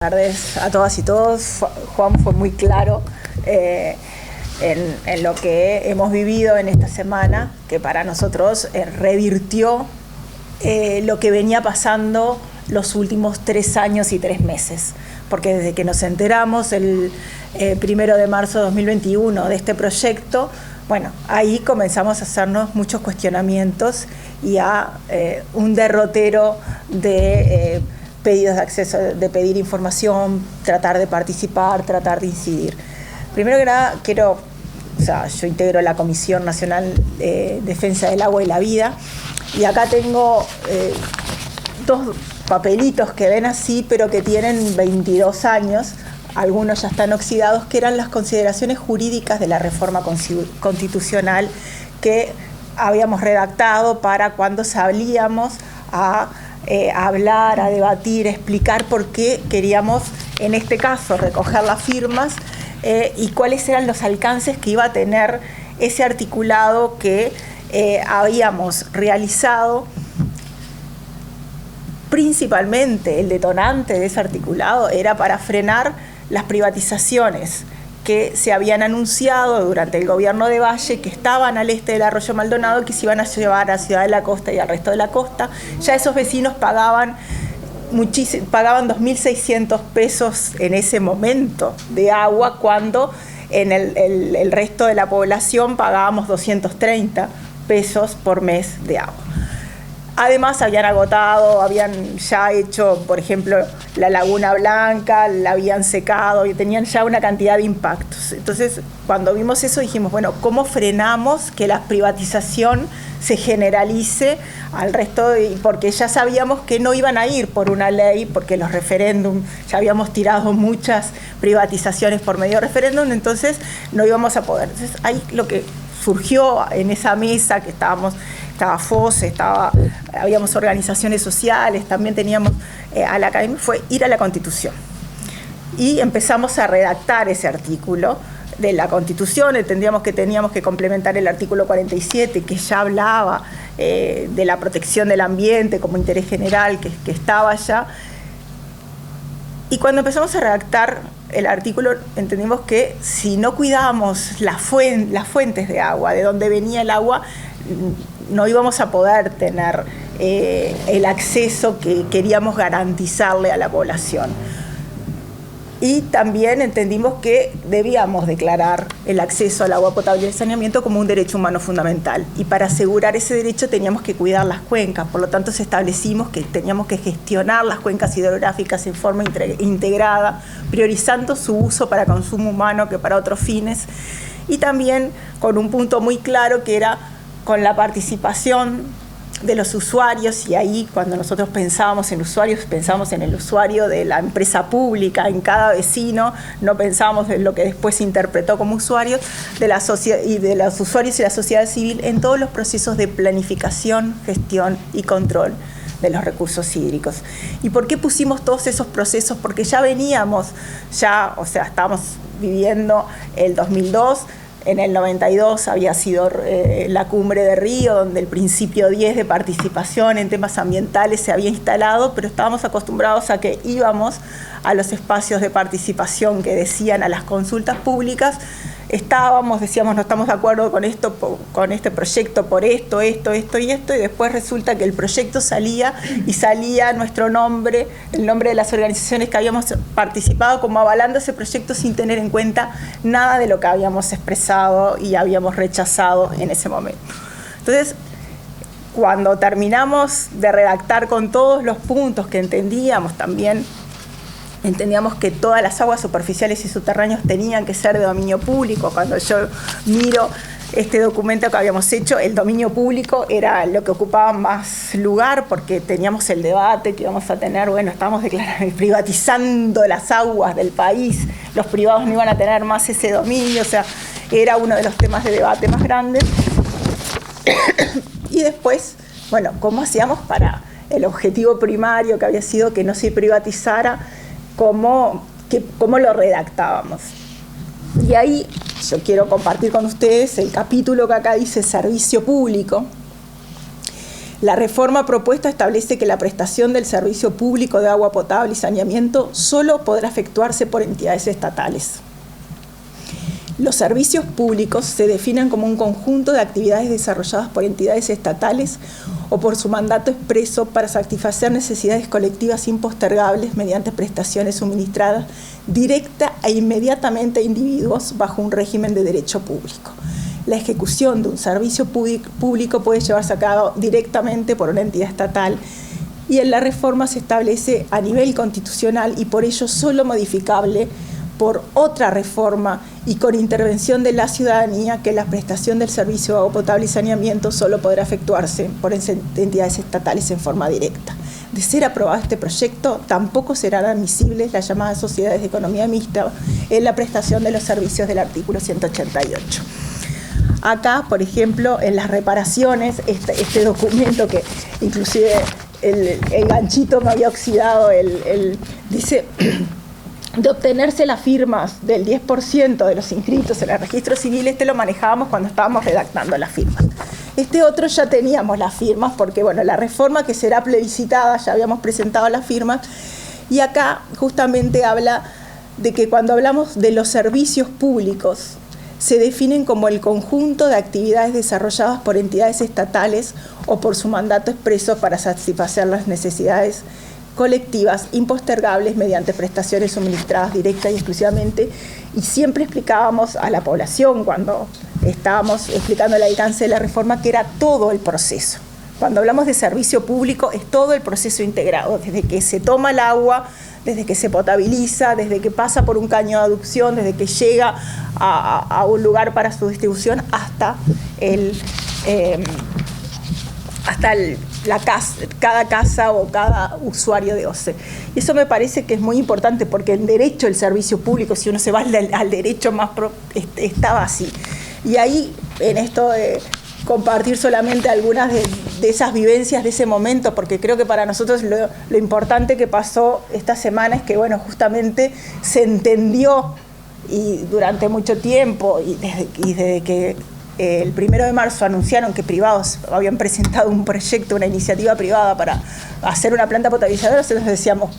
Buenas tardes a todas y todos. Juan fue muy claro en lo que hemos vivido en esta semana, que para nosotros revirtió lo que venía pasando los últimos 3 años y 3 meses. Porque desde que nos enteramos el 1 de marzo de 2021 de este proyecto, bueno, ahí comenzamos a hacernos muchos cuestionamientos y a un derrotero de pedidos de acceso, de pedir información, tratar de participar, tratar de incidir. Primero que nada, yo integro la Comisión Nacional de Defensa del Agua y la Vida, y acá tengo 2 papelitos que ven así, pero que tienen 22 años, algunos ya están oxidados, que eran las consideraciones jurídicas de la reforma constitucional que habíamos redactado para cuando salíamos a hablar, a debatir, a explicar por qué queríamos, en este caso, recoger las firmas y cuáles eran los alcances que iba a tener ese articulado que habíamos realizado. Principalmente el detonante de ese articulado era para frenar las privatizaciones que se habían anunciado durante el gobierno de Valle, que estaban al este del Arroyo Maldonado, que se iban a llevar a Ciudad de la Costa y al resto de la costa. Ya esos vecinos pagaban 2.600 pesos en ese momento de agua, cuando en el resto de la población pagábamos 230 pesos por mes de agua. Además habían ya hecho, por ejemplo, la Laguna Blanca, la habían secado y tenían ya una cantidad de impactos. Entonces, cuando vimos eso dijimos, bueno, ¿cómo frenamos que la privatización se generalice al resto? Porque ya sabíamos que no iban a ir por una ley, porque los referéndums, ya habíamos tirado muchas privatizaciones por medio de referéndum, entonces no íbamos a poder. Entonces, ahí lo que surgió en esa mesa que estaba FOS, habíamos organizaciones sociales, también teníamos a la academia, fue ir a la Constitución. Y empezamos a redactar ese artículo de la Constitución. Entendíamos que teníamos que complementar el artículo 47, que ya hablaba de la protección del ambiente como interés general, que estaba allá. Y cuando empezamos a redactar el artículo, entendimos que si no cuidábamos las fuentes de agua, de donde venía el agua, no íbamos a poder tener el acceso que queríamos garantizarle a la población. Y también entendimos que debíamos declarar el acceso al agua potable y el saneamiento como un derecho humano fundamental. Y para asegurar ese derecho teníamos que cuidar las cuencas. Por lo tanto, establecimos que teníamos que gestionar las cuencas hidrográficas en forma integrada, priorizando su uso para consumo humano que para otros fines. Y también con un punto muy claro, que era con la participación de los usuarios. Y ahí, cuando nosotros pensábamos en usuarios, pensábamos en el usuario de la empresa pública, en cada vecino, no pensábamos en lo que después se interpretó como usuarios de los usuarios y la sociedad civil en todos los procesos de planificación, gestión y control de los recursos hídricos. ¿Y por qué pusimos todos esos procesos? Porque ya estábamos viviendo el 2002, en el 92 había sido la cumbre de Río, donde el principio 10 de participación en temas ambientales se había instalado, pero estábamos acostumbrados a que íbamos a los espacios de participación que decían, a las consultas públicas, decíamos no estamos de acuerdo con este proyecto por esto y después resulta que el proyecto salía nuestro nombre, el nombre de las organizaciones que habíamos participado, como avalando ese proyecto sin tener en cuenta nada de lo que habíamos expresado y habíamos rechazado en ese momento. Entonces, cuando terminamos de redactar con todos los puntos que entendíamos que todas las aguas superficiales y subterráneas tenían que ser de dominio público. Cuando yo miro este documento que habíamos hecho, el dominio público era lo que ocupaba más lugar, porque teníamos el debate que íbamos a tener, estábamos privatizando las aguas del país, los privados no iban a tener más ese dominio, era uno de los temas de debate más grandes. Y después, ¿cómo hacíamos para el objetivo primario, que había sido que no se privatizara? ¿Cómo lo redactábamos? Y ahí yo quiero compartir con ustedes el capítulo que acá dice servicio público, La reforma propuesta establece que la prestación del servicio público de agua potable y saneamiento solo podrá efectuarse por entidades estatales. Los servicios públicos se definen como un conjunto de actividades desarrolladas por entidades estatales o por su mandato expreso para satisfacer necesidades colectivas impostergables mediante prestaciones suministradas directa e inmediatamente a individuos bajo un régimen de derecho público. La ejecución de un servicio público puede llevarse a cabo directamente por una entidad estatal y en la reforma se establece a nivel constitucional y por ello solo modificable por otra reforma y con intervención de la ciudadanía que la prestación del servicio de agua potable y saneamiento solo podrá efectuarse por entidades estatales en forma directa. De ser aprobado este proyecto, tampoco serán admisibles las llamadas sociedades de economía mixta en la prestación de los servicios del artículo 188. Acá, por ejemplo, en las reparaciones, este documento que inclusive el ganchito me había oxidado, dice, de obtenerse las firmas del 10% de los inscritos en el registro civil, lo manejábamos cuando estábamos redactando las firmas. Este otro ya teníamos las firmas porque, bueno, la reforma que será plebiscitada, ya habíamos presentado las firmas, y acá justamente habla de que cuando hablamos de los servicios públicos, se definen como el conjunto de actividades desarrolladas por entidades estatales o por su mandato expreso para satisfacer las necesidades colectivas impostergables mediante prestaciones suministradas directa y exclusivamente, y siempre explicábamos a la población cuando estábamos explicando el alcance de la reforma que era todo el proceso. Cuando hablamos de servicio público es todo el proceso integrado, desde que se toma el agua, desde que se potabiliza, desde que pasa por un caño de aducción, desde que llega a un lugar para su distribución hasta cada casa o cada usuario de OCE. Y eso me parece que es muy importante porque el derecho al servicio público, si uno se va al derecho más estaba así. Y ahí, en esto de compartir solamente algunas de esas vivencias de ese momento, porque creo que para nosotros lo importante que pasó esta semana es que, bueno, justamente se entendió y durante mucho tiempo y desde que el 1 de marzo anunciaron que privados habían presentado un proyecto, una iniciativa privada para hacer una planta potabilizadora, nosotros decíamos,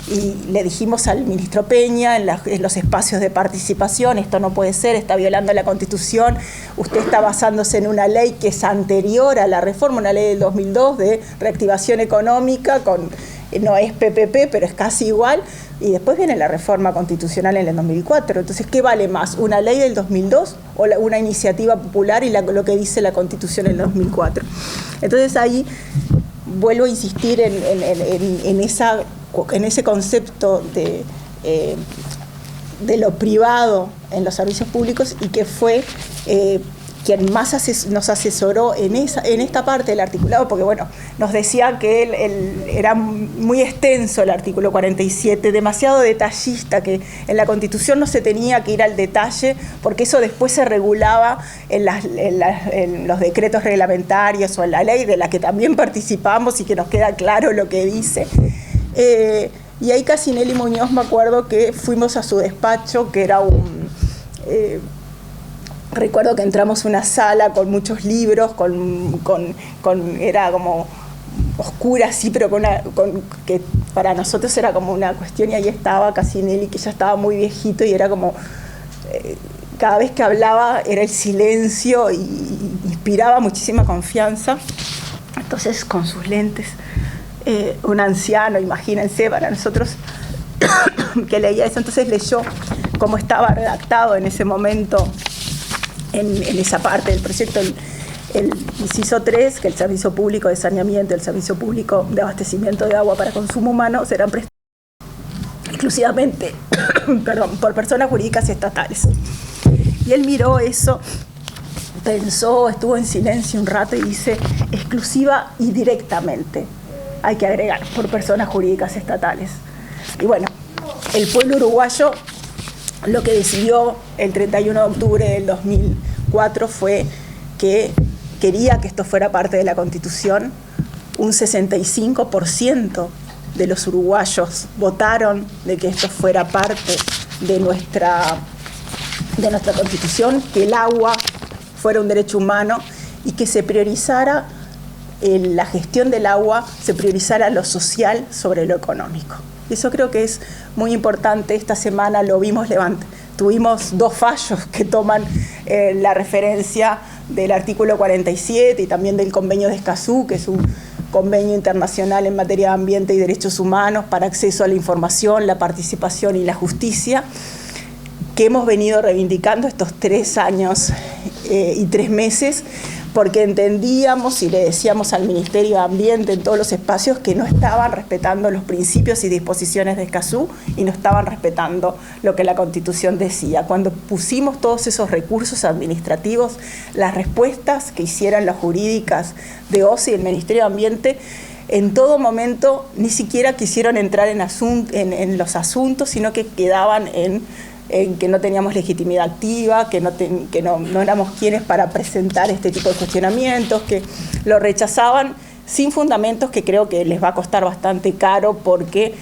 y le dijimos al ministro Peña en los espacios de participación, esto no puede ser, está violando la Constitución, usted está basándose en una ley que es anterior a la reforma, una ley del 2002 de reactivación económica, no es PPP, pero es casi igual, y después viene la reforma constitucional en el 2004. Entonces, ¿qué vale más? ¿Una ley del 2002 o una iniciativa popular y lo que dice la Constitución en el 2004? Entonces, ahí vuelvo a insistir en ese concepto de lo privado en los servicios públicos y que fue quien más nos asesoró en esta parte del articulado, porque bueno, nos decía que era muy extenso el artículo 47, demasiado detallista, que en la Constitución no se tenía que ir al detalle, porque eso después se regulaba en los decretos reglamentarios o en la ley de la que también participamos y que nos queda claro lo que dice. Y ahí Casinelli Muñoz, me acuerdo que fuimos a su despacho, que era recuerdo que entramos a una sala con muchos libros, era como oscura, sí, pero que para nosotros era como una cuestión, y ahí estaba Casinelli, que ya estaba muy viejito, y era como, cada vez que hablaba era el silencio, y inspiraba muchísima confianza. Entonces, con sus lentes, un anciano, imagínense, para nosotros, que leía eso, entonces leyó cómo estaba redactado en ese momento, en esa parte del proyecto, el inciso 3, que el servicio público de saneamiento, el servicio público de abastecimiento de agua para consumo humano serán prestados exclusivamente por personas jurídicas estatales. Y él miró eso, pensó, estuvo en silencio un rato y dice, exclusiva y directamente, hay que agregar, por personas jurídicas estatales. Y bueno, el pueblo uruguayo lo que decidió el 31 de octubre del 2004 fue que quería que esto fuera parte de la Constitución. Un 65% de los uruguayos votaron de que esto fuera parte de nuestra Constitución, que el agua fuera un derecho humano y que se priorizara la gestión del agua se priorizara lo social sobre lo económico. Eso creo que es muy importante. Esta semana lo vimos tuvimos 2 fallos que toman la referencia del artículo 47 y también del convenio de Escazú, que es un convenio internacional en materia de ambiente y derechos humanos para acceso a la información, la participación y la justicia, que hemos venido reivindicando estos 3 años y 3 meses, porque entendíamos y le decíamos al Ministerio de Ambiente en todos los espacios que no estaban respetando los principios y disposiciones de Escazú y no estaban respetando lo que la Constitución decía. Cuando pusimos todos esos recursos administrativos, las respuestas que hicieran las jurídicas de OCE y el Ministerio de Ambiente, en todo momento ni siquiera quisieron entrar en los asuntos, sino que quedaban en que no teníamos legitimidad activa, que no éramos quienes para presentar este tipo de cuestionamientos, que lo rechazaban sin fundamentos, que creo que les va a costar bastante caro porque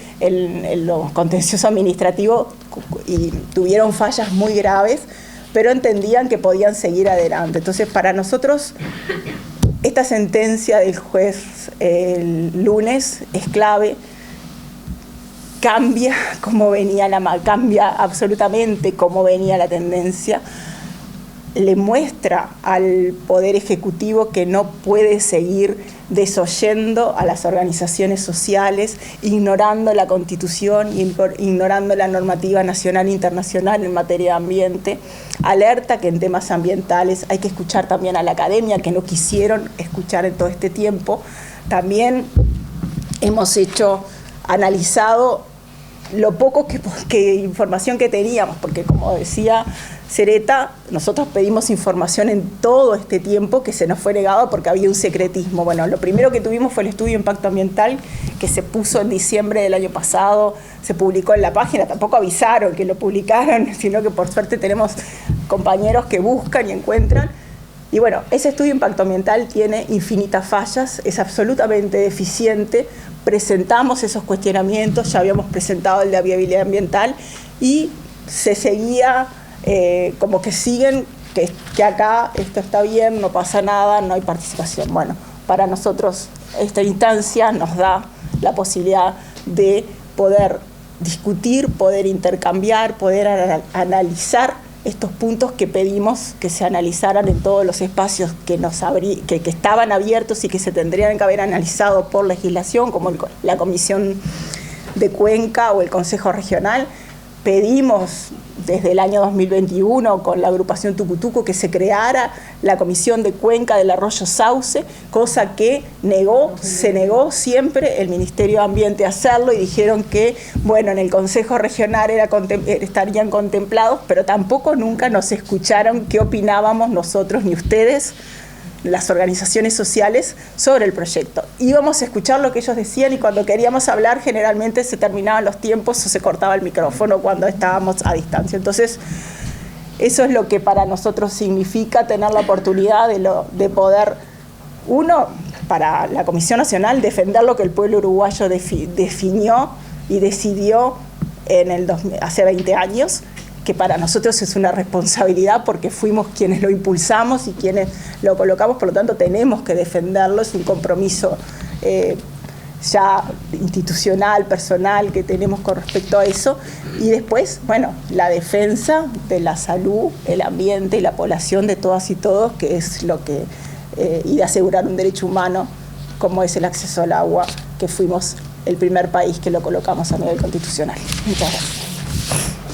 los contenciosos administrativos tuvieron fallas muy graves, pero entendían que podían seguir adelante. Entonces, para nosotros, esta sentencia del juez el lunes es clave. Cambia absolutamente cómo venía la tendencia, le muestra al Poder Ejecutivo que no puede seguir desoyendo a las organizaciones sociales, ignorando la Constitución, ignorando la normativa nacional e internacional en materia de ambiente. Alerta que en temas ambientales hay que escuchar también a la academia, que no quisieron escuchar en todo este tiempo. También hemos analizado lo poco que información que teníamos, porque como decía Sereta, nosotros pedimos información en todo este tiempo que se nos fue negado porque había un secretismo. Bueno, lo primero que tuvimos fue el estudio de impacto ambiental que se puso en diciembre del año pasado, se publicó en la página, tampoco avisaron que lo publicaron, sino que por suerte tenemos compañeros que buscan y encuentran. Y bueno, ese estudio de impacto ambiental tiene infinitas fallas, es absolutamente deficiente. Presentamos esos cuestionamientos, ya habíamos presentado el de viabilidad ambiental y se seguía como que siguen, que acá esto está bien, no pasa nada, no hay participación. Bueno, para nosotros esta instancia nos da la posibilidad de poder discutir, poder intercambiar, poder analizar estos puntos que pedimos que se analizaran en todos los espacios que estaban abiertos y que se tendrían que haber analizado por legislación, como la Comisión de Cuenca o el Consejo Regional. Pedimos desde el año 2021 con la agrupación Tucutuco que se creara la Comisión de Cuenca del Arroyo Sauce, cosa que se negó siempre el Ministerio de Ambiente a hacerlo y dijeron que, bueno, en el Consejo Regional estarían contemplados, pero tampoco nunca nos escucharon qué opinábamos nosotros ni ustedes, las organizaciones sociales, sobre el proyecto. Íbamos a escuchar lo que ellos decían y cuando queríamos hablar generalmente se terminaban los tiempos o se cortaba el micrófono cuando estábamos a distancia. Entonces, eso es lo que para nosotros significa tener la oportunidad de poder, para la Comisión Nacional, defender lo que el pueblo uruguayo definió y decidió hace 20 años, que para nosotros es una responsabilidad porque fuimos quienes lo impulsamos y quienes lo colocamos, por lo tanto tenemos que defenderlo, es un compromiso ya institucional, personal que tenemos con respecto a eso. Y después, bueno, la defensa de la salud, el ambiente y la población de todas y todos, que es lo que, y de asegurar un derecho humano como es el acceso al agua, que fuimos el primer país que lo colocamos a nivel constitucional. Muchas gracias.